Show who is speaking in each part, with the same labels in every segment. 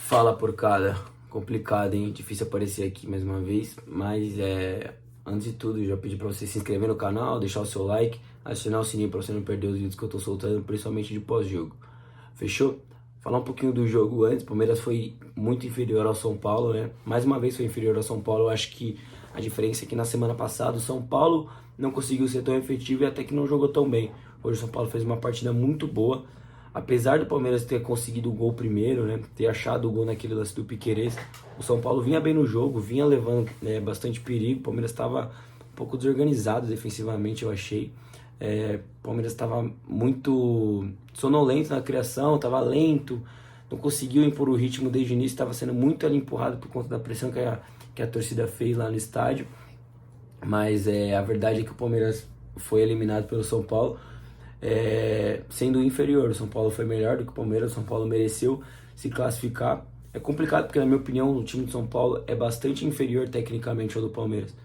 Speaker 1: Fala porcada, complicado, hein? Difícil aparecer aqui mais uma vez, mas antes de tudo, eu já pedi pra você se inscrever no canal, deixar o seu like, acionar o sininho pra você não perder os vídeos que eu tô soltando, principalmente de pós-jogo. Fechou? Falar um pouquinho do jogo antes, o Palmeiras foi muito inferior ao São Paulo, né? Mais uma vez foi inferior ao São Paulo, eu acho que a diferença é que na semana passada o São Paulo não conseguiu ser tão efetivo e até que não jogou tão bem. Hoje o São Paulo fez uma partida muito boa. Apesar do Palmeiras ter conseguido o gol primeiro, né, ter achado o gol naquele lance do Piquerez, o São Paulo vinha bem no jogo, vinha levando bastante perigo. O Palmeiras estava um pouco desorganizado defensivamente, eu achei. O Palmeiras estava muito sonolento na criação, estava lento, não conseguiu impor o ritmo desde o início, estava sendo muito ali empurrado por conta da pressão que a torcida fez lá no estádio. Mas a verdade é que o Palmeiras foi eliminado pelo São Paulo, sendo inferior. O São Paulo foi melhor do que o Palmeiras, o São Paulo mereceu se classificar. É complicado porque, na minha opinião, o time de São Paulo é bastante inferior tecnicamente ao do Palmeiras.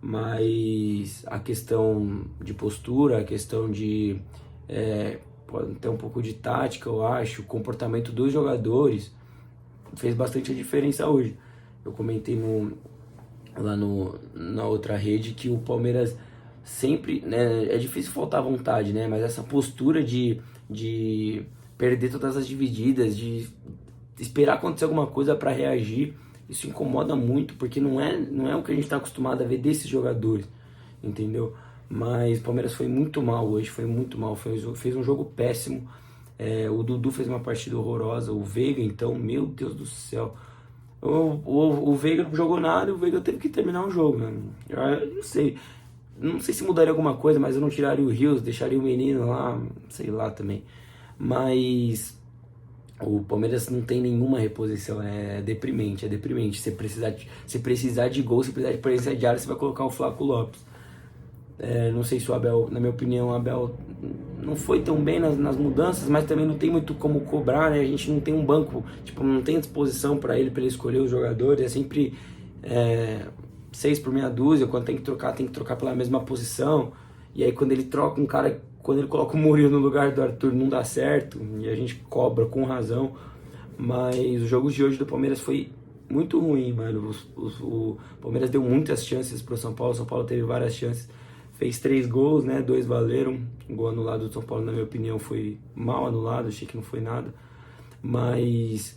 Speaker 1: Mas a questão de postura, a questão de pode ter um pouco de tática, eu acho, o comportamento dos jogadores fez bastante a diferença hoje. Eu comentei na outra rede que o Palmeiras sempre, né, é difícil faltar vontade, né, mas essa postura de perder todas as divididas, de esperar acontecer alguma coisa para reagir, isso incomoda muito, porque não é o que a gente está acostumado a ver desses jogadores, entendeu? Mas o Palmeiras foi muito mal hoje, foi muito mal, fez um jogo péssimo. O Dudu fez uma partida horrorosa, o Veiga, então, meu Deus do céu. O Veiga não jogou nada e o Veiga teve que terminar o jogo, né? Eu não sei se mudaria alguma coisa, mas eu não tiraria o Rios, deixaria o menino lá, sei lá também. Mas o Palmeiras não tem nenhuma reposição, é deprimente, é deprimente. Se precisar de gol, se precisar de presença de área, você vai colocar o Flaco Lopes. Não sei se o Abel, na minha opinião, o Abel não foi tão bem nas mudanças, mas também não tem muito como cobrar, né? A gente não tem um banco, tipo, não tem disposição para ele escolher os jogadores, é sempre 6 por meia dúzia. Quando tem que trocar pela mesma posição. E aí quando ele troca um cara, quando ele coloca o Murilo no lugar do Arthur, não dá certo, e a gente cobra com razão. Mas os jogos de hoje do Palmeiras foi muito ruim, mano. O Palmeiras deu muitas chances pro São Paulo, o São Paulo teve várias chances. Fez 3 gols, né? 2 valeram. O gol anulado do São Paulo, na minha opinião, foi mal anulado. Achei que não foi nada. Mas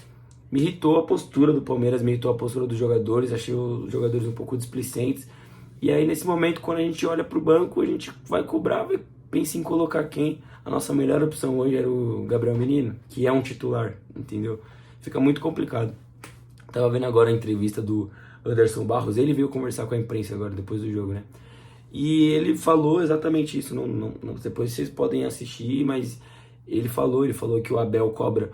Speaker 1: me irritou a postura do Palmeiras, me irritou a postura dos jogadores. Achei os jogadores um pouco displicentes. E aí, nesse momento, quando a gente olha pro banco, a gente vai cobrar, pensa em colocar quem. A nossa melhor opção hoje era o Gabriel Menino, que é um titular, entendeu? Fica muito complicado. Tava vendo agora a entrevista do Anderson Barros. Ele veio conversar com a imprensa agora, depois do jogo, né? E ele falou exatamente isso. Depois vocês podem assistir, mas ele falou que o Abel cobra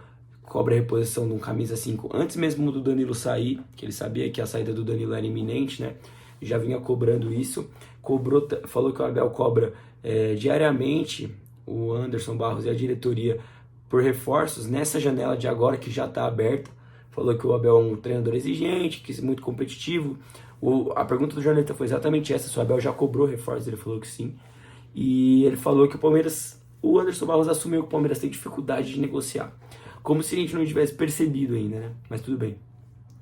Speaker 1: a reposição de um camisa 5 antes mesmo do Danilo sair, que ele sabia que a saída do Danilo era iminente, né? Já vinha cobrando isso. Falou que o Abel cobra diariamente o Anderson Barros e a diretoria por reforços nessa janela de agora que já está aberta. Falou que o Abel é um treinador exigente, que é muito competitivo. A pergunta do jornalista foi exatamente essa: se o Abel já cobrou reforços. Ele falou que sim. E ele falou que o Anderson Barros assumiu que o Palmeiras tem dificuldade de negociar, como se a gente não tivesse percebido ainda, né? Mas tudo bem.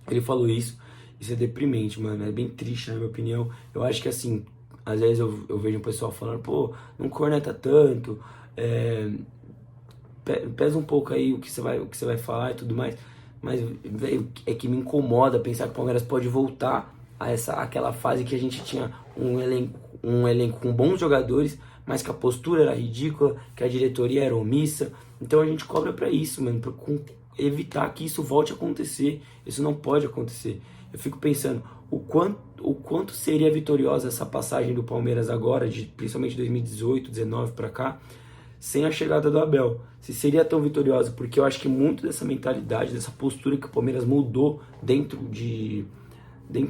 Speaker 1: Ele falou isso. Isso é deprimente, mano. É bem triste, na minha opinião. Eu acho que, assim, às vezes eu vejo um pessoal falando, pô, não corneta tanto, pesa um pouco aí o que você vai falar e tudo mais. Mas, velho, é que me incomoda pensar que o Palmeiras pode voltar aquela fase que a gente tinha um elenco com bons jogadores, mas que a postura era ridícula, que a diretoria era omissa. Então a gente cobra pra isso, mano, pra evitar que isso volte a acontecer. Isso não pode acontecer. Eu fico pensando o quanto seria vitoriosa essa passagem do Palmeiras agora, principalmente 2018, 2019 pra cá, sem a chegada do Abel. Se seria tão vitoriosa, porque eu acho que muito dessa mentalidade, dessa postura que o Palmeiras mudou dentro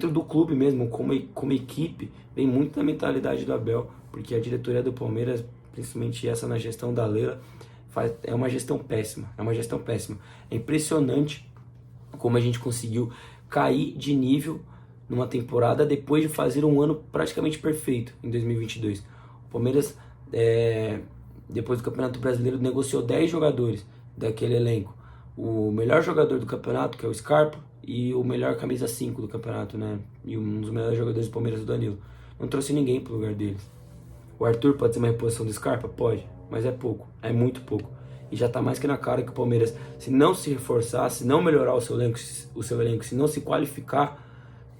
Speaker 1: do clube mesmo, como equipe, vem muito da mentalidade do Abel, porque a diretoria do Palmeiras, principalmente essa na gestão da Leila, é uma gestão péssima, É impressionante como a gente conseguiu cair de nível numa temporada depois de fazer um ano praticamente perfeito em 2022. O Palmeiras, depois do Campeonato Brasileiro, negociou 10 jogadores daquele elenco. o melhor jogador do campeonato, que é o Scarpa, e o melhor camisa 5 do campeonato, né? E um dos melhores jogadores do Palmeiras, o Danilo. Não trouxe ninguém pro lugar deles. O Arthur pode ser uma reposição do Scarpa? Pode, mas é pouco, é muito pouco. E já tá mais que na cara que o Palmeiras, se não se reforçar, se não melhorar o seu elenco, se não se qualificar,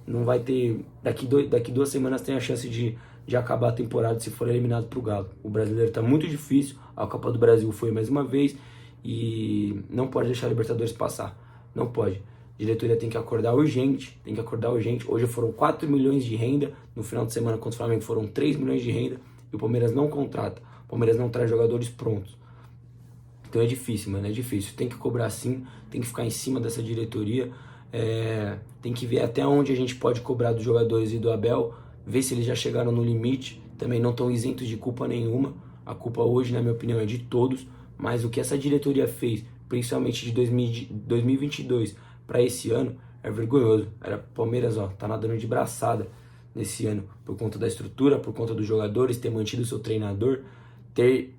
Speaker 1: não vai ter. Daqui 2 semanas tem a chance de acabar a temporada se for eliminado pro Galo. O brasileiro tá muito difícil, a Copa do Brasil foi mais uma vez e não pode deixar a Libertadores passar. Não pode. A diretoria tem que acordar urgente, tem que acordar urgente. Hoje foram 4 milhões de renda, no final de semana contra o Flamengo foram 3 milhões de renda e o Palmeiras não contrata. O Palmeiras não traz jogadores prontos. Então é difícil, mano, é difícil. Tem que cobrar sim, tem que ficar em cima dessa diretoria. Tem que ver até onde a gente pode cobrar dos jogadores e do Abel, ver se eles já chegaram no limite. Também não estão isentos de culpa nenhuma. A culpa hoje, na minha opinião, é de todos. Mas o que essa diretoria fez, principalmente de 2022 para esse ano, é vergonhoso. Era Palmeiras, ó, tá nadando de braçada nesse ano, por conta da estrutura, por conta dos jogadores, ter mantido o seu treinador, ter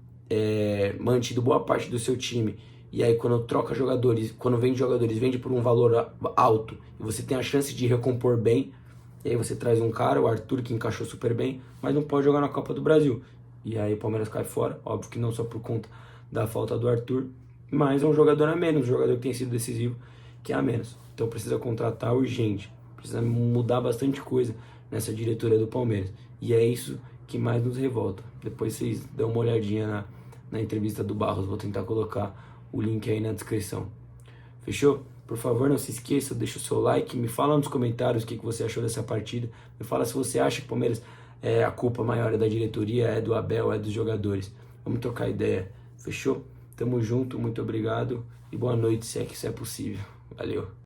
Speaker 1: mantido boa parte do seu time. E aí quando troca jogadores, quando vende jogadores, vende por um valor alto e você tem a chance de recompor bem. E aí você traz um cara, o Arthur, que encaixou super bem, mas não pode jogar na Copa do Brasil. E aí o Palmeiras cai fora, óbvio que não só por conta da falta do Arthur, mas é um jogador a menos, um jogador que tem sido decisivo, que é a menos. Então precisa contratar urgente, precisa mudar bastante coisa nessa diretoria do Palmeiras. E é isso que mais nos revolta. Depois vocês dão uma olhadinha na entrevista do Barros, vou tentar colocar o link aí na descrição. Fechou? Por favor, não se esqueça, deixa o seu like, me fala nos comentários o que você achou dessa partida, me fala se você acha que o Palmeiras a culpa maior é da diretoria, é do Abel, é dos jogadores. Vamos trocar ideia, fechou? Tamo junto, muito obrigado e boa noite, se é que isso é possível. Valeu!